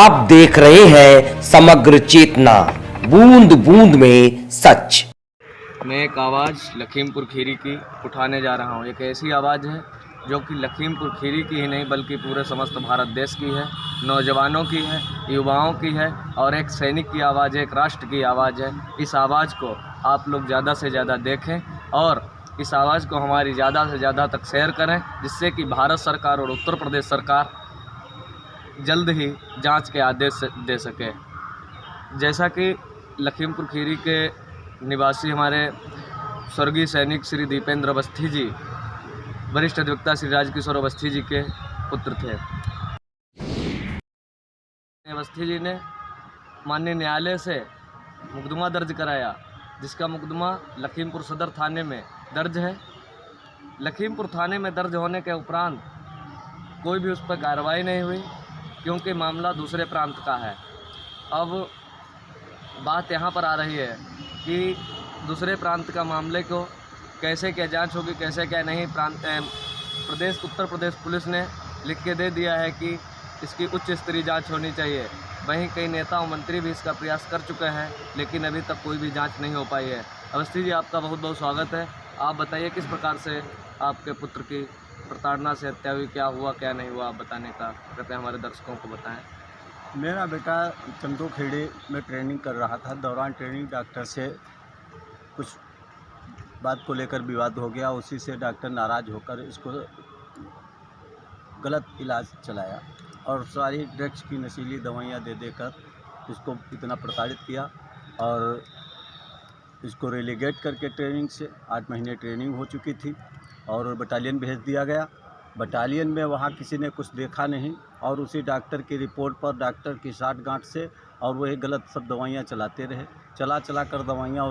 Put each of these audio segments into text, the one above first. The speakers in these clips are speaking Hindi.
आप देख रहे हैं समग्र चेतना, बूंद बूंद में सच। मैं एक आवाज़ लखीमपुर खीरी की उठाने जा रहा हूँ। एक ऐसी आवाज़ है जो कि लखीमपुर खीरी की ही नहीं बल्कि पूरे समस्त भारत देश की है, नौजवानों की है, युवाओं की है और एक सैनिक की आवाज़ है, एक राष्ट्र की आवाज़ है। इस आवाज़ को आप लोग ज़्यादा से ज़्यादा देखें और इस आवाज़ को हमारी ज़्यादा से ज़्यादा तक शेयर करें, जिससे कि भारत सरकार और उत्तर प्रदेश सरकार जल्द ही जांच के आदेश दे सके। जैसा कि लखीमपुर खीरी के निवासी हमारे स्वर्गीय सैनिक श्री दीपेंद्र अवस्थी जी, वरिष्ठ अधिवक्ता श्री राजकिशोर अवस्थी जी के पुत्र थे। अवस्थी जी ने माननीय न्यायालय से मुकदमा दर्ज कराया, जिसका मुकदमा लखीमपुर सदर थाने में दर्ज है। लखीमपुर थाने में दर्ज होने के उपरांत कोई भी उस पर कार्रवाई नहीं हुई, क्योंकि मामला दूसरे प्रांत का है। अब बात यहाँ पर आ रही है कि दूसरे प्रांत का मामले को कैसे क्या जांच होगी, कैसे क्या नहीं। उत्तर प्रदेश पुलिस ने लिख के दे दिया है कि इसकी उच्च स्तरीय जांच होनी चाहिए। वहीं कई नेता और मंत्री भी इसका प्रयास कर चुके हैं, लेकिन अभी तक कोई भी जांच नहीं हो पाई है। अवस्थी जी, आपका बहुत बहुत स्वागत है। आप बताइए किस प्रकार से आपके पुत्र की प्रताड़ना से हत्या हुई, क्या हुआ क्या नहीं हुआ, आप बताने का कृपया हमारे दर्शकों को बताएं। मेरा बेटा चंदू खेड़ी में ट्रेनिंग कर रहा था। दौरान ट्रेनिंग डॉक्टर से कुछ बात को लेकर विवाद हो गया। उसी से डॉक्टर नाराज़ होकर इसको गलत इलाज चलाया और सारी ड्रग्स की नशीली दवाइयाँ दे देकर इसको इतना प्रताड़ित किया और इसको रेलीगेट करके ट्रेनिंग से 8 महीने ट्रेनिंग हो चुकी थी और बटालियन भेज दिया गया। बटालियन में वहाँ किसी ने कुछ देखा नहीं और उसी डॉक्टर की रिपोर्ट पर, डॉक्टर की साठगांठ से और वही गलत सब दवाइयाँ चलाते रहे। चला कर दवाइयाँ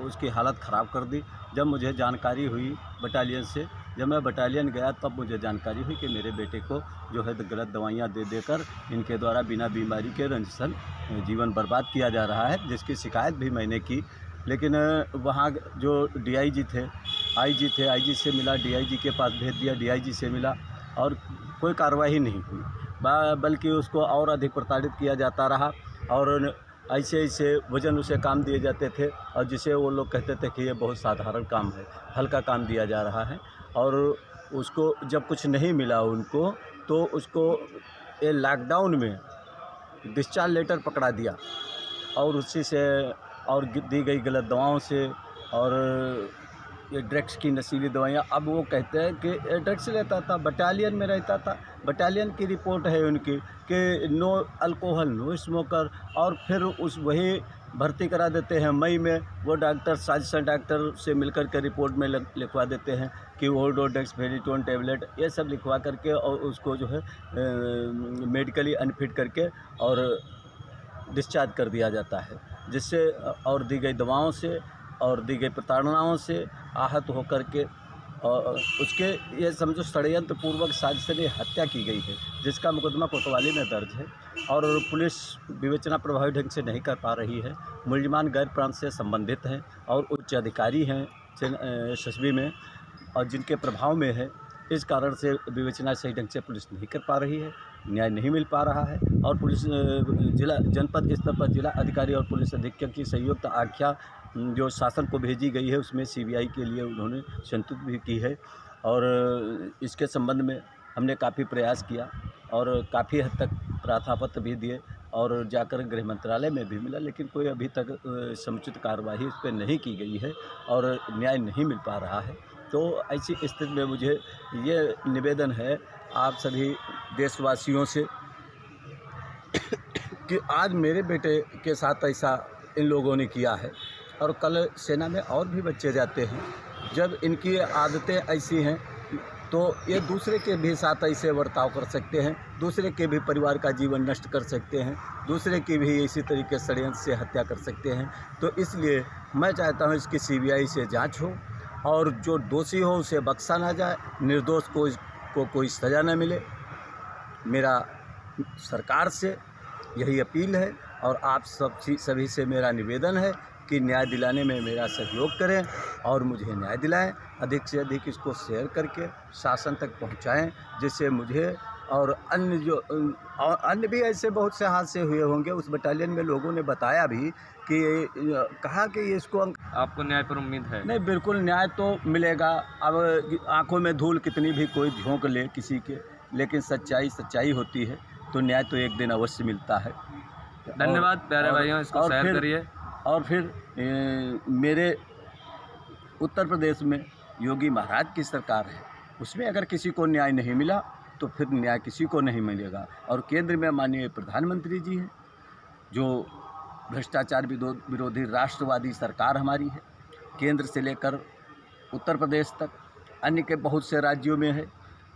उसकी हालत ख़राब कर दी। जब मुझे जानकारी हुई बटालियन से, जब मैं बटालियन गया तब मुझे जानकारी हुई कि मेरे बेटे को जो है गलत दवाइयाँ दे देकर इनके द्वारा बिना बीमारी के रंजसन जीवन बर्बाद किया जा रहा है, जिसकी शिकायत भी मैंने की। लेकिन वहाँ जो डीआईजी थे, आईजी थे, आईजी से मिला, डीआईजी के पास भेज दिया, डीआईजी से मिला और कोई कार्रवाई नहीं हुई, बल्कि उसको और अधिक प्रताड़ित किया जाता रहा और ऐसे वजन उसे काम दिए जाते थे और जिसे वो लोग कहते थे कि ये बहुत साधारण काम है, हल्का काम दिया जा रहा है। और उसको जब कुछ नहीं मिला उनको, तो उसको ये लॉकडाउन में डिस्चार्ज लेटर पकड़ा दिया और उसी से और दी गई गलत दवाओं से और ये ड्रग्स की नशीली दवाइयाँ। अब वो कहते हैं कि ड्रग्स लेता था, बटालियन में रहता था। बटालियन की रिपोर्ट है उनकी कि नो अल्कोहल, नो स्मोकर, और फिर वही भर्ती करा देते हैं मई में। वो डॉक्टर साजिशन डॉक्टर से मिलकर के रिपोर्ट में लिखवा देते हैं कि ओल्डोडेक्स फेरिटोन टैबलेट, ये सब लिखवा करके और उसको जो है मेडिकली अनफिट करके और डिस्चार्ज कर दिया जाता है, जिससे और दी गई दवाओं से और दी गई प्रताड़नाओं से आहत होकर के और उसके ये समझो षड्यंत्र पूर्वक साजिश हत्या की गई है, जिसका मुकदमा कोतवाली में दर्ज है और पुलिस विवेचना प्रभावी ढंग से नहीं कर पा रही है। मुलजिमान गैर प्रांत से संबंधित हैं और उच्च अधिकारी हैं एसएसबी में और जिनके प्रभाव में है, इस कारण से विवेचना सही ढंग से पुलिस नहीं कर पा रही है, न्याय नहीं मिल पा रहा है। और पुलिस जिला जनपद स्तर पर जिला अधिकारी और पुलिस अधीक्षक की संयुक्त आख्या जो शासन को भेजी गई है, उसमें सीबीआई के लिए उन्होंने संतुष्ट भी की है और इसके संबंध में हमने काफ़ी प्रयास किया और काफ़ी हद तक प्रार्थनापत्र भी दिए और जाकर गृह मंत्रालय में भी मिला, लेकिन कोई अभी तक समुचित कार्रवाई इस पर नहीं की गई है और न्याय नहीं मिल पा रहा है। तो ऐसी स्थिति में मुझे ये निवेदन है आप सभी देशवासियों से कि आज मेरे बेटे के साथ ऐसा इन लोगों ने किया है और कल सेना में और भी बच्चे जाते हैं। जब इनकी आदतें ऐसी हैं तो ये दूसरे के भी साथ ऐसे बर्ताव कर सकते हैं, दूसरे के भी परिवार का जीवन नष्ट कर सकते हैं, दूसरे की भी इसी तरीके षड्यंत्र से हत्या कर सकते हैं। तो इसलिए मैं चाहता हूँ इसकी सीबीआई से जांच हो और जो दोषी हो उसे बख्शा ना जाए, निर्दोष को कोई सज़ा न मिले। मेरा सरकार से यही अपील है और आप सभी से मेरा निवेदन है कि न्याय दिलाने में मेरा सहयोग करें और मुझे न्याय दिलाएं। अधिक से अधिक इसको शेयर करके शासन तक पहुंचाएं, जिससे मुझे और अन्य जो और अन्य भी ऐसे बहुत से हादसे हुए होंगे। उस बटालियन में लोगों ने बताया भी कि कहा कि ये इसको आपको न्याय पर उम्मीद है? नहीं, बिल्कुल न्याय तो मिलेगा। अब आंखों में धूल कितनी भी कोई झोंक ले किसी के, लेकिन सच्चाई सच्चाई होती है, तो न्याय तो एक दिन अवश्य मिलता है। धन्यवाद प्यारे भाइयों, इसको शेयर करिए। और फिर मेरे उत्तर प्रदेश में योगी महाराज की सरकार है, उसमें अगर किसी को न्याय नहीं मिला तो फिर न्याय किसी को नहीं मिलेगा। और केंद्र में माननीय प्रधानमंत्री जी हैं, जो भ्रष्टाचार विरोधी राष्ट्रवादी सरकार हमारी है, केंद्र से लेकर उत्तर प्रदेश तक अन्य के बहुत से राज्यों में है।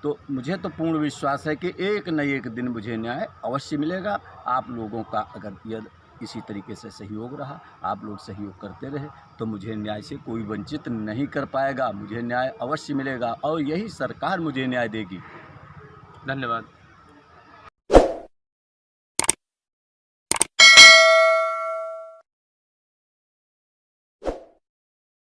तो मुझे तो पूर्ण विश्वास है कि एक न एक दिन मुझे न्याय अवश्य मिलेगा। आप लोगों का अगर यदि इसी तरीके से सहयोग रहा, आप लोग सहयोग करते रहे, तो मुझे न्याय से कोई वंचित नहीं कर पाएगा। मुझे न्याय अवश्य मिलेगा और यही सरकार मुझे न्याय देगी। धन्यवाद।